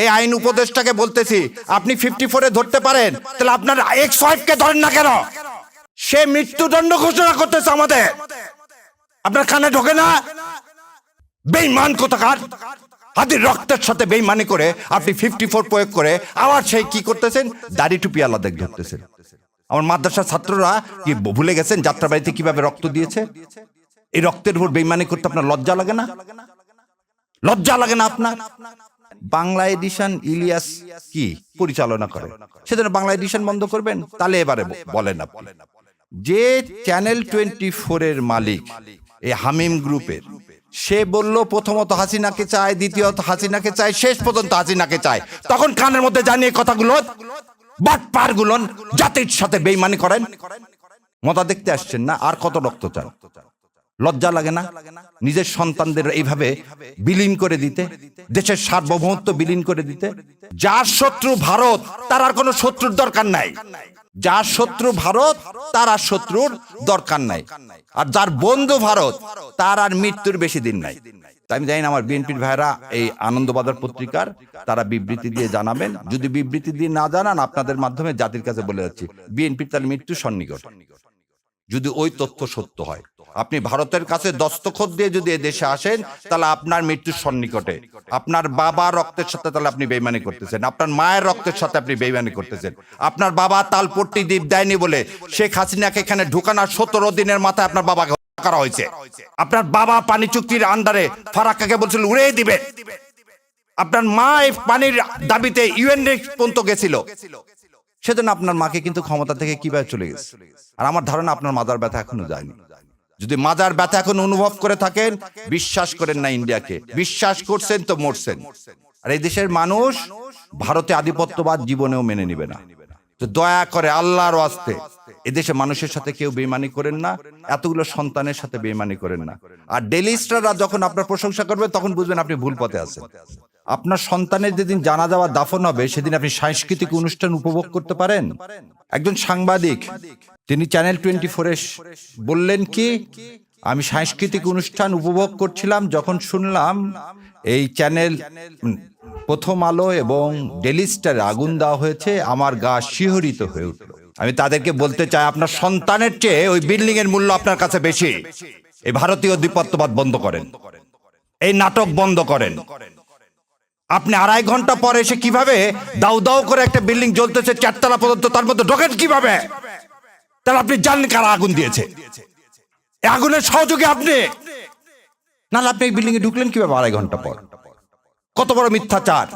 এই আইন উপদেষ্টাকে বলতেছি, আপনি 54-এ ধরতে পারেন, তাহলে আপনার এক্স ওয়াইফকে ধরেন না কেন? সে মৃত্যুদণ্ড ঘোষণা করতেছে আমাদের, আপনার কানে ঢোকে না? বেঈমান কোথাকার! হাদির রক্তের সাথে বেঈমানি করে আপনি 54 প্রয়োগ করে আবার সেই কি করতেছেন, দাড়ি টুপি আলাদা ধরতেছেন। আমার মাদ্রাসার ছাত্ররা কি ভুলে গেছেন যাত্রাবাড়িতে কিভাবে রক্ত দিয়েছে? এই রক্তের উপর বেঈমানি করতে আপনার লজ্জা লাগে না? লজ্জা লাগে না আপনার? বাংলা এডিশন ইলিয়াস কি পরিচালনা করে, সেজন্য বাংলা এডিশন বন্ধ করবেন? তাহলে এবারে বলেন আপনি, যে চ্যানেল 24-এর মালিক এই হামিম গ্রুপের, সে বলল প্রথমত হাসিনাকে চায়, দ্বিতীয়ত হাসিনাকে চায়, শেষ পর্যন্ত হাসিনাকে চায়, তখন কানের মধ্যে জানিয়ে কথাগুলো বাটপার গুলো জাতির সাথে বেঈমানি করেন। মজা দেখতে আসছেন না? আর কত রক্ত চান? লজ্জা লাগে না নিজের সন্তানদের এইভাবে বিলীন করে দিতে, দেশের সার্বভৌমত্ব বিলীন করে দিতে? যার শত্রু ভারত তার আর কোনো শত্রুর দরকার নাই, যার শত্রু ভারত তার আর শত্রুর দরকার নাই, আর যার বন্ধু ভারত তার আর মৃত্যুর বেশি দিন নাই। তাই আমি জানি না আমার বিএনপির ভাইরা এই আনন্দবাজার পত্রিকার তারা বিবৃতি দিয়ে জানাবেন। যদি বিবৃতি দিয়ে না জানান, আপনাদের মাধ্যমে জাতির কাছে বলে যাচ্ছি, বিএনপির তার মৃত্যু সন্নিকট। যদি ওই তথ্য সত্য হয়, আপনি ভারতের কাছে দস্তখত দিয়ে যদি দেশে আসেন, তাহলে আপনার মৃত্যুর সন্নিকটে। আপনার বাবা রক্তের সাথে তাহলে আপনি বেইমানি করতেছেন, আপনার মায়ের রক্তের সাথে আপনি বেইমানি করতেছেন। আপনার বাবা তালপট্টি দ্বীপ দেয়নি বলে শেখ হাসিনাকে এখানে ঢুকানোর 17 দিনের মাথায় আপনার বাবাকে হত্যা করা হয়েছে। আপনার বাবা পানি চুক্তির আন্ডারে ফারাক্কাকে বলছিল উড়িয়ে দিবে। আপনার মা এই পানির দাবিতে ইউএন পর্যন্ত গেছিল, সেজন্য আপনার মাকে কিন্তু ক্ষমতা থেকে কিভাবে চলে গেছে। আর আমার ধারণা আপনার মাজার ব্যথা এখনো যায়নি। যদি মাজার ব্যথা এখন অনুভব করে থাকেন, বিশ্বাস করেন না ইন্ডিয়াকে, বিশ্বাস করছেন তো মরছেন। আর এই দেশের মানুষ ভারতে আধিপত্যবাদ জীবনেও মেনে নিবে না। তো দয়া করে আল্লাহর ওয়াস্তে এদেশে মানুষের সাথে কেউ বেইমানি করেন না, এতগুলো সন্তানের সাথে বেইমানি করেন না। আর ডেইলি স্টাররা যখন আপনার প্রশংসা করবে, তখন বুঝবেন আপনি ভুল পথে আছেন। আপনার সন্তানের যেদিন জানাজা বা দাফন হবে, সেদিন আপনি সাংস্কৃতিক অনুষ্ঠান উপভোগ করতে পারেন। একজন সাংবাদিক তিনি চ্যানেল 24-এ বললেন কি, আমি সাংস্কৃতিক অনুষ্ঠান উপভোগ করছিলাম, যখন শুনলাম এই চ্যানেল প্রথম আলো এবং ডেইলি স্টারে আগুন দেওয়া হয়েছে, আমার গা শিহরিত হয়ে উঠল। আমি তাদেরকে বলতে চাই, আপনার সন্তানের চেয়ে ওই বিল্ডিং এর মূল্য আপনার কাছে বেশি। এই ভারতীয় আধিপত্যবাদ বন্ধ করেন, এই নাটক বন্ধ করেন। আপনি 2.5 ঘন্টা পরে এসে কিভাবে দাউ দাউ করে একটা বিল্ডিং জ্বলতেছে 4 তলা পর্যন্ত, তার মধ্যে ঢোকেন কিভাবে? তাহলে আপনি জানেন কারা আগুন দিয়েছে? এই আগুনের সহযোগী আপনি, নাহলে আপনি এই বিল্ডিং এ ঢুকলেন কিভাবে 2.5 ঘন্টা পর? কত বড় মিথ্যাচার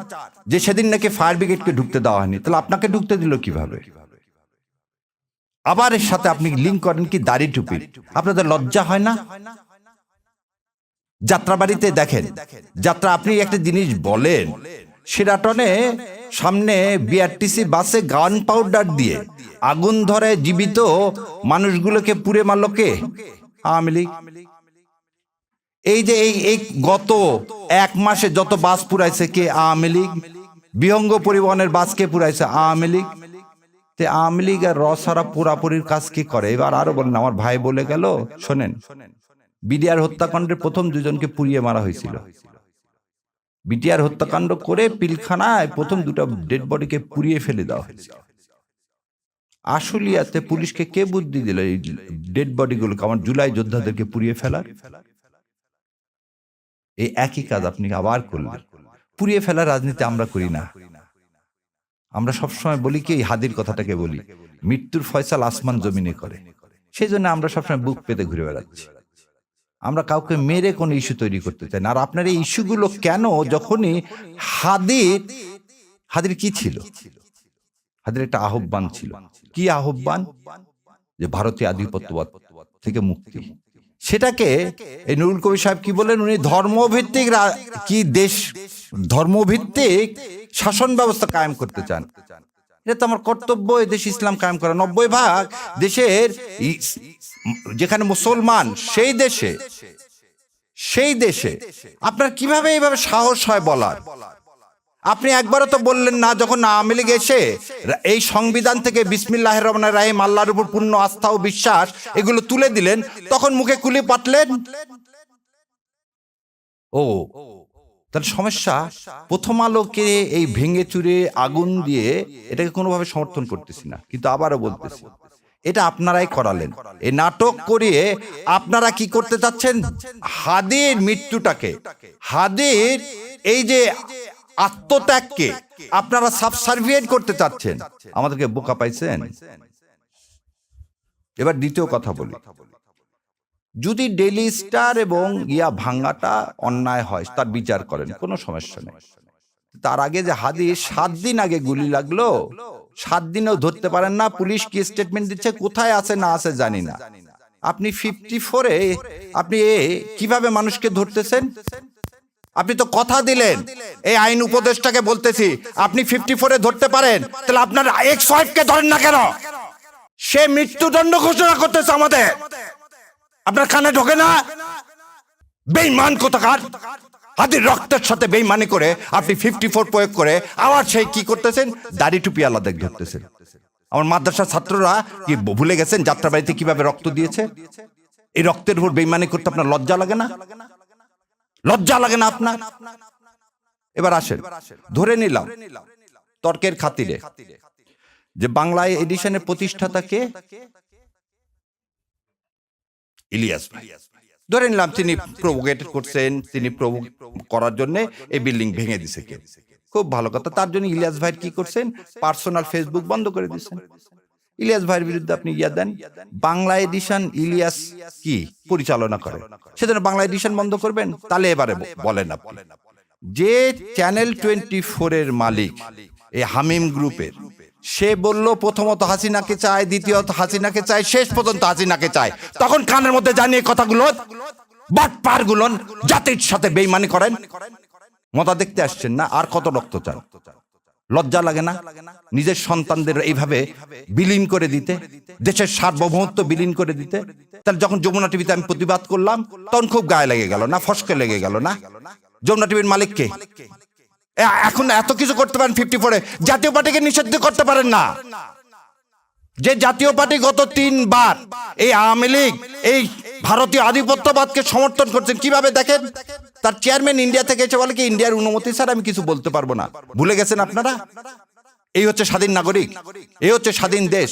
যে সেদিন নাকি ফায়ার ব্রিগেডকে ঢুকতে দেওয়া হয়নি, তাহলে আপনাকে ঢুকতে দিল কিভাবে? আবার এর সাথে আপনি লিঙ্ক করেন কি দাড়ি টুপি। আপনাদের লজ্জা হয় না? যাত্রাবাড়িতে দেখেন, যাত্রা আপনি একটা জিনিস বলেন, সেরাটনে সামনে বিআরটিসি বাসে গান পাউডার দিয়ে আগুন ধরে জীবিত মানুষগুলোকে পুড়ে মারল কে? আওয়ামী লীগ। এই যে এই গত 1 মাসে যত বাস পুরাইছে কে? আওয়ামী লীগ। বিহঙ্গ পরিবহনের বাস কে পুরাইছে? আওয়ামী লীগ। আওয়ামী লীগ আর রসারা পুরাপুরির কাজ কি করে? এবার আরো বলেন, আমার ভাই বলে গেল, শোনেন, বিডিআর হত্যাকাণ্ডের প্রথম 2 জনকে পুড়িয়ে মারা হয়েছিল। বিডিআর হত্যাকাণ্ড করে পিলখানায় প্রথম 2টা ডেড বডিকে পুড়িয়ে ফেলে দেওয়া হয়েছিল। আশুলিয়াতে পুলিশকে কে বুদ্ধি দিল এই ডেড বডিগুলোকে, আমার জুলাই যোদ্ধাদেরকে পুড়িয়ে ফেলার? এই একই কাজ আপনি আবার করলেন। পুড়িয়ে ফেলার রাজনীতি আমরা করি না। আমরা সবসময় বলি কি, হাদির কথাটাকে বলি, মৃত্যুর ফয়সাল আসমান জমিনে করে। সেই জন্য আমরা সবসময় বুক পেতে ঘুরে বেড়াচ্ছি। আমরা কাউকে মেরে কোনো ইস্যু তৈরি করতে চাই না। আর আপনার এই ইস্যুগুলো কেন? যখনই হাদির কি ছিল? হাদির একটা আহ্বান ছিল। কি আহ্বান? যে ভারতীয় আধিপত্যবাদ থেকে মুক্তি। সেটাকে এই নুরুল কবির সাহেব কি বলেন, উনি ধর্মভিত্তিক কি দেশ, ধর্মভিত্তিক শাসন ব্যবস্থা কায়েম করতে চান। এটা তো আমার কর্তব্য, এই দেশ ইসলাম কায়েম করা। 90% দেশের যেখানে মুসলমান, সেই দেশে আপনার কিভাবে এইভাবে সাহস হয় বলার? আপনি একবারও তো বললেন না, যখন আওয়ামী লীগ এসে এই সংবিধান থেকে বিসমিল্লাহির রহমানির রহিম, আল্লাহর উপর পূর্ণ আস্থা ও বিশ্বাস এগুলো তুলে দিলেন, তখন মুখে কুলি পাটলেন। ও তাহলে সমস্যা, প্রথম আলোকে এই ভেঙে চুরে আগুন দিয়ে এটাকে কোনোভাবে সমর্থন করতেছি না, কিন্তু আবারও বলতেছি এটা আপনারাই করালেন। এই নাটক করিয়ে আপনারা কি করতে চাচ্ছেন? হাদির মৃত্যুটাকে, হাদির এই যে আত্মত্যাগকে আপনারা সাবসার্ভিয়েন্ট করতে চাচ্ছেন। আমাদেরকে বোকা পাইছেন। এবার দ্বিতীয় কথা বলি, যদি ডেইলি স্টার এবং ভাঙ্গাটা অন্যায় হয় তার বিচার করেন, কোনো সমস্যা নেই। তার আগে যে হাদি 7 দিন আগে গুলি লাগলো, 7 দিনেও ধরতে পারেন না। পুলিশ কি স্টেটমেন্ট দিচ্ছে, কোথায় আছে না আছে জানি না। আপনি 54-এ আপনি কিভাবে মানুষকে ধরতেছেন? আপনি তো কথা দিলেন, এই আইন উপদেষ্টাকে বলতেছি, আপনি 54-এ ধরতে পারেন, তাহলে আপনার এক্স ওয়াইফকে ধরেন না কেন? সে মৃত্যুদণ্ড ঘোষণা করতেছে আমাদের। আপনার কানে ঢোকে না? বেঈমান কোথাকার! হাদির রক্তের সাথে বেঈমানি করে আপনি 54 প্রয়োগ করে আবার সেই কি করতেছেন? দাড়ি টুপি আলাদা ধরতেছেন। আমার মাদ্রাসার ছাত্ররা কি ভুলে গেছেন যাত্রাবাড়িতে কিভাবে রক্ত দিয়েছে? এই রক্তের উপর বেঈমানি করতে আপনার লজ্জা লাগে না? লজ্জা লাগে না আপনার? এবার আসেন, ধরে নিলাম তর্কের খাতিরে যে বাংলা এডিশনের প্রতিষ্ঠাতাকে ইলিয়াস ভাই, ধরে নিলাম তিনি প্রভোকেট করছেন, তিনি প্রভোগ করার জন্য এই বিল্ডিং ভেঙে দিছে। কে? খুব ভালো কথা। তার জন্য ইলিয়াস ভাই কি করছেন? পার্সোনাল ফেসবুক বন্ধ করে দিচ্ছেন। ইলিয়াস ভাইয়ের বিরুদ্ধে আপনি দেন, বাংলা এডিশন ইলিয়াস কি পরিচালনা করে, সেজন্য বাংলা এডিশন বন্ধ করবেন? তাহলে এবারে বলেন আপনি, যে চ্যানেল 24-এর মালিক এই হামিম গ্রুপের, সে বলল প্রথমত হাসিনাকে চায়, দ্বিতীয়ত হাসিনাকে চায়, শেষ পর্যন্ত হাসিনাকে চায়, তখন কানের মধ্যে জানিয়ে কথাগুলো বাটপার গুলো জাতির সাথে বেঈমানি করেন। মজা দেখতে আসছেন না? আর কত রক্ত চান? লজ্জা লাগে না নিজের সন্তানদের এইভাবে বিলীন করে দিতে, দেশের সার্বভৌমত্ব বিলীন করে দিতে? তাহলে যখন যমুনা টিভিতে আমি প্রতিবাদ করলাম তখন খুব গায়ে লেগে গেল না? ফসকে লেগে গেল না? যমুনা টিভির মালিক কে? এখন এত কিছু করতে পারেন 54-এ, জাতীয় পার্টিকে নিষিদ্ধ করতে পারেন না? যে জাতীয় পার্টি গত 3 বার এই আওয়ামী লীগ এই ভারতীয় আধিপত্যবাদকে সমর্থন করছেন, কিভাবে দেখেন? তার চেয়ারম্যান ইন্ডিয়া থেকে এসে বলে কি ইন্ডিয়ার অনুমতি ছাড়া আমি কিছু বলতে পারবো না। ভুলে গেছেন আপনারা? এই হচ্ছে স্বাধীন নাগরিক, এই হচ্ছে স্বাধীন দেশ।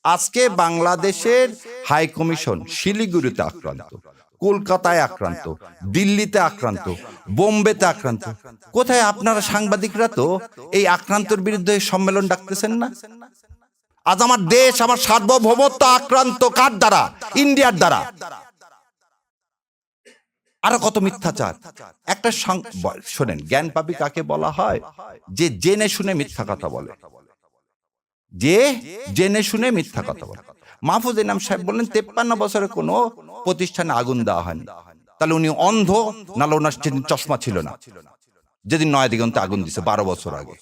আজকে বাংলাদেশের হাই কমিশন শিলিগুড়িতে আক্রান্ত, কলকাতায় আক্রান্ত, দিল্লিতে আক্রান্ত, বোম্বেতে আক্রান্ত। কোথায় আপনারা সাংবাদিকরা তো এই আক্রান্তের বিরুদ্ধে সম্মেলন ডাকতেছেন না? আজ আমার দেশ, আমার সার্বভৌমত্ব আক্রান্ত কার দ্বারা? ইন্ডিয়ার দ্বারা। আরো কত মিথ্যাচার। একটা শোনেন, জ্ঞান পাপী কাকে বলা হয়? যে জেনে শুনে মিথ্যা কথা বলে, যে জেনে শুনে মিথ্যা কথা বলে। মাহফুজ ইনাম সাহেব বললেন 53 বছরে কোনো প্রতিষ্ঠানে আগুন দেওয়া হয়নি। তাহলে উনি অন্ধ, নাহলে ওনার চশমা ছিল না যেদিন নয়াদিগন্তে আগুন দিছে 12 বছর আগে।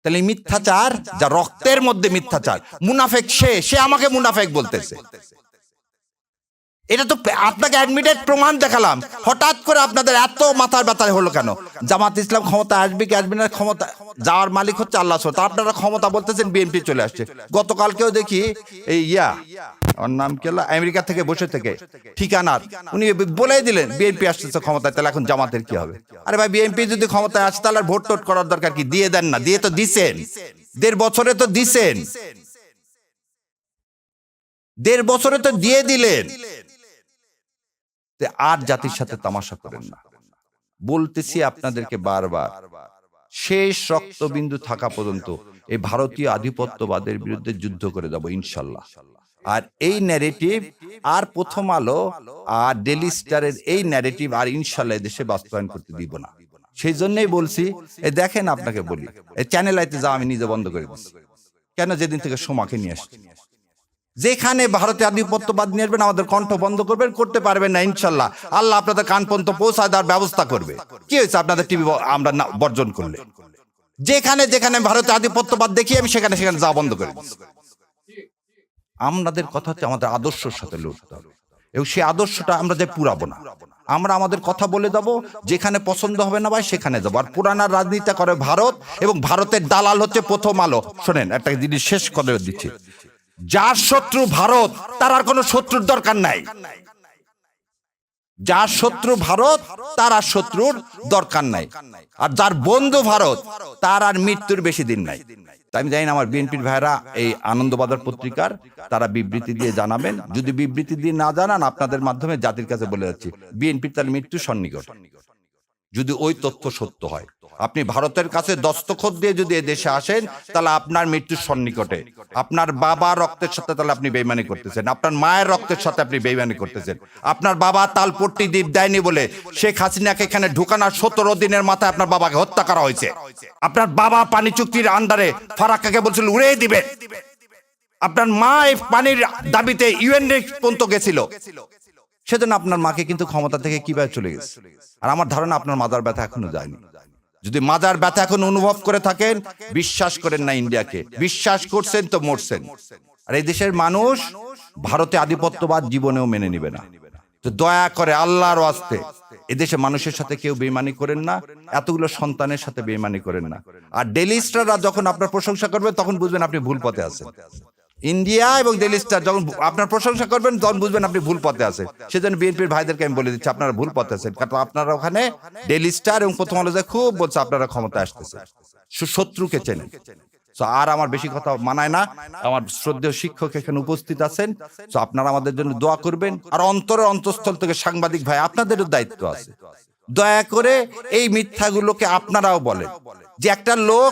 তাহলে মিথ্যাচার, যা রক্তের মধ্যে মিথ্যাচার, মুনাফেক সে আমাকে মুনাফেক বলতেছে। এটা তো আপনাকে অ্যাডমিটেড প্রমাণ দেখালাম। হঠাৎ করে আপনাদের এত মাথার ব্যথা হলো কেন? জামাত ইসলাম ক্ষমতা আসবে কি আসবে না, ক্ষমতা যাওয়ার মালিক হচ্ছে আল্লাহ। আপনারা ক্ষমতা বলতেছেন বিএনপি চলে আসছে। গতকালকেও দেখি এই ওর নাম কি, আমেরিকা থেকে বসে থেকে ঠিকানার উনি বলেই দিলেন বিএনপি আসতেছে ক্ষমতায়, তাহলে এখন জামাতের কি হবে? আরে ভাই, বিএনপি যদি ক্ষমতায় আসে তাহলে ভোট টোট করার দরকার কি? দিয়ে দেন না। দিয়ে তো দিছেন, 1.5 বছরে তো দিছেন, 1.5 বছরে তো দিয়ে দিলেন। আর জাতির সাথে তামাশা করেন না। বলতেছি আপনাদেরকে বারবার, শেষ রক্তবিন্দু থাকা পর্যন্ত এই ভারতীয় আধিপত্যবাদের বিরুদ্ধে যুদ্ধ করে দেব ইনশাল্লাহ। আর এই ন্যারেটিভ আর প্রথম আলো আর ডেইলি স্টারের এই ন্যারেটিভ আর ইনশাল্লাহ দেশে বাস্তবায়ন করতে দিব না। সেই জন্যই বলছি, দেখেন আপনাকে বলি, এই চ্যানেল আইতে যাও আমি নিজে বন্ধ করে দিচ্ছি। কেন? যেদিন থেকে সোমাকে নিয়ে আসছি, যেখানে ভারতে আধিপত্যবাদ নিয়ে আসবেন আমাদের কণ্ঠ বন্ধ করবেন, করতে পারবেন না ইনশাল্লাহ। আল্লাহ আপনাদের কান পর্যন্ত পৌঁছায় দেওয়ার ব্যবস্থা করবে। কি হয়েছে আপনাদের টিভি আমরা বর্জন করলে? যেখানে যেখানে ভারতে আধিপত্যবাদ দেখি আমি সেখানে সেখানে যাওয়া বন্ধ করে দিচ্ছি। আমাদের কথা হচ্ছে আমাদের আদর্শের সাথে লড়তে হবে, এবং সেই আদর্শটা আমরা যে পুরাবো না। আমরা আমাদের কথা বলে দেবো, যেখানে পছন্দ হবে না ভাই সেখানে যাবো। আর পুরানার রাজনীতি করে ভারত, এবং ভারতের দালাল হচ্ছে প্রথম আলো। শোনেন, একটা জিনিস শেষ করে দিচ্ছি, যার শত্রু ভারত তার আর কোনো শত্রুর দরকার নাই। যার শত্রু ভারত তার আর শত্রুর দরকার নাই, আর যার বন্ধু ভারত তার আর মৃত্যুর বেশি দিন নাই। তাই আমি জানি না আমার বিএনপির ভাইরা এই আনন্দবাজার পত্রিকার তারা বিবৃতি দিয়ে জানাবেন। যদি বিবৃতি দিয়ে না জানান, আপনাদের মাধ্যমে জাতির কাছে বলে যাচ্ছি, বিএনপির তার মৃত্যু সন্নিকট। যদি ওই তথ্য সত্য হয়, আপনি ভারতের কাছে দস্তখত দিয়ে যদি দেশে আসেন, তাহলে আপনার মৃত্যুর সন্নিকটে। আপনার বাবা রক্তের সাথে তাহলে আপনি বেইমানি করতেছেন, আপনার মায়ের রক্তের সাথে আপনি বেইমানি করতেছেন। আপনার বাবা তালপট্টি দ্বীপ দেয়নি বলে শেখ হাসিনাকে এখানে ঢুকানোর 17 দিনের মাথায় আপনার বাবাকে হত্যা করা হয়েছে। আপনার বাবা পানি চুক্তির আন্ডারে ফারাক্কাকে বলছিল উড়িয়ে দিবে। আপনার মা এই পানির দাবিতে ইউএন পর্যন্ত গেছিল, সেজন্য আপনার মাকে কিন্তু ক্ষমতা থেকে কিভাবে চলে গেছে। আর আমার ধারণা আপনার মাজার ব্যথা এখনো যায়নি। যদি মাজার ব্যথা এখন অনুভব করে থাকেন, বিশ্বাস করেন না ইন্ডিয়াকে, বিশ্বাস করছেন তো মরছেন। আর এই দেশের মানুষ ভারতে আধিপত্যবাদ জীবনেও মেনে নিবে না। তো দয়া করে আল্লাহর ওয়াস্তে এদেশে মানুষের সাথে কেউ বেইমানি করেন না, এতগুলো সন্তানের সাথে বেইমানি করেন না। আর ডেইলি স্টাররা যখন আপনার প্রশংসা করবে, তখন বুঝবেন আপনি ভুল পথে আছেন। ইন্ডিয়া এবং ডেইলি স্টার যখন আপনার প্রশংসা করবেন, তখন বুঝবেন আপনি ভুল পথে আছেন। সেজন্য বিএনপির ভাইদেরকে আমি বলে দিচ্ছি, আপনারা ভুল পথে আছেন। কারণ আপনারা ওখানে ডেইলি স্টার এবং প্রথম আলো খুব বলছে আপনারা ক্ষমতা আসতেছে, শত্রুকে চেনেন। আর আমার বেশি কথা মানায় না। আমার শ্রদ্ধেয় শিক্ষক এখানে উপস্থিত আছেন, তো আপনারা আমাদের জন্য দোয়া করবেন। আর অন্তরের অন্তঃস্থল থেকে সাংবাদিক ভাই, আপনাদেরও দায়িত্ব আছে, দয়া করে এই মিথ্যাগুলোকে আপনারাও বলেন যে একটা লোক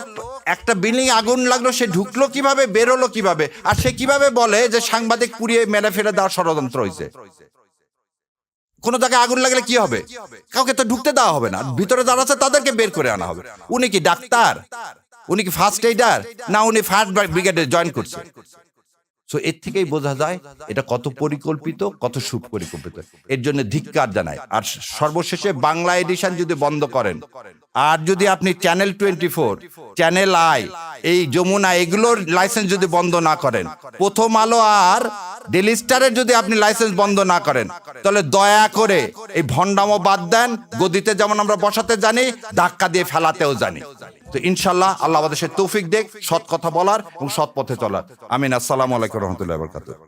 একটা বিল্ডিং আগুন লাগলো, সে ঢুকলো কিভাবে, বেরোলো কিভাবে, আর সে কিভাবে বলে যে সাংবাদিক পুড়িয়ে মেরে ফেলে দেওয়ার ষড়যন্ত্র হয়েছে। কোন জায়গায় আগুন লাগলে কি হবে? কাউকে তো ঢুকতে দেওয়া হবে না, ভিতরে যারা আছে তাদেরকে বের করে আনা হবে। উনি কি ডাক্তার? উনি কি ফার্স্ট এইডার? না উনি ফায়ার ব্রিগেডে জয়েন করছে। সো এর থেকেই বোঝা যায় এটা কত পরিকল্পিত, কত সুপরিকল্পিত। এর জন্য ধিক্কার জানাই। আর সর্বশেষে বাংলা এডিশন যদি বন্ধ করেন, আর যদি আপনি চ্যানেল 24, চ্যানেল আই, এই যমুনা, এগুলোর লাইসেন্স যদি বন্ধ না করেন, প্রথম আলো আর ডেইলি স্টারের যদি আপনি লাইসেন্স বন্ধ না করেন, তাহলে দয়া করে এই ভণ্ডামো বাদ দেন। গদিতে যেমন আমরা বসাতে জানি, ধাক্কা দিয়ে ফেলাতেও জানি। তো ইনশাল্লাহ আল্লাহ আমাদের তৌফিক দেখ সৎ কথা বলার এবং সৎ পথে চলার। আমিন। আসসালামু আলাইকুম রহমতুল্লাহি ওয়া বারাকাতুহু।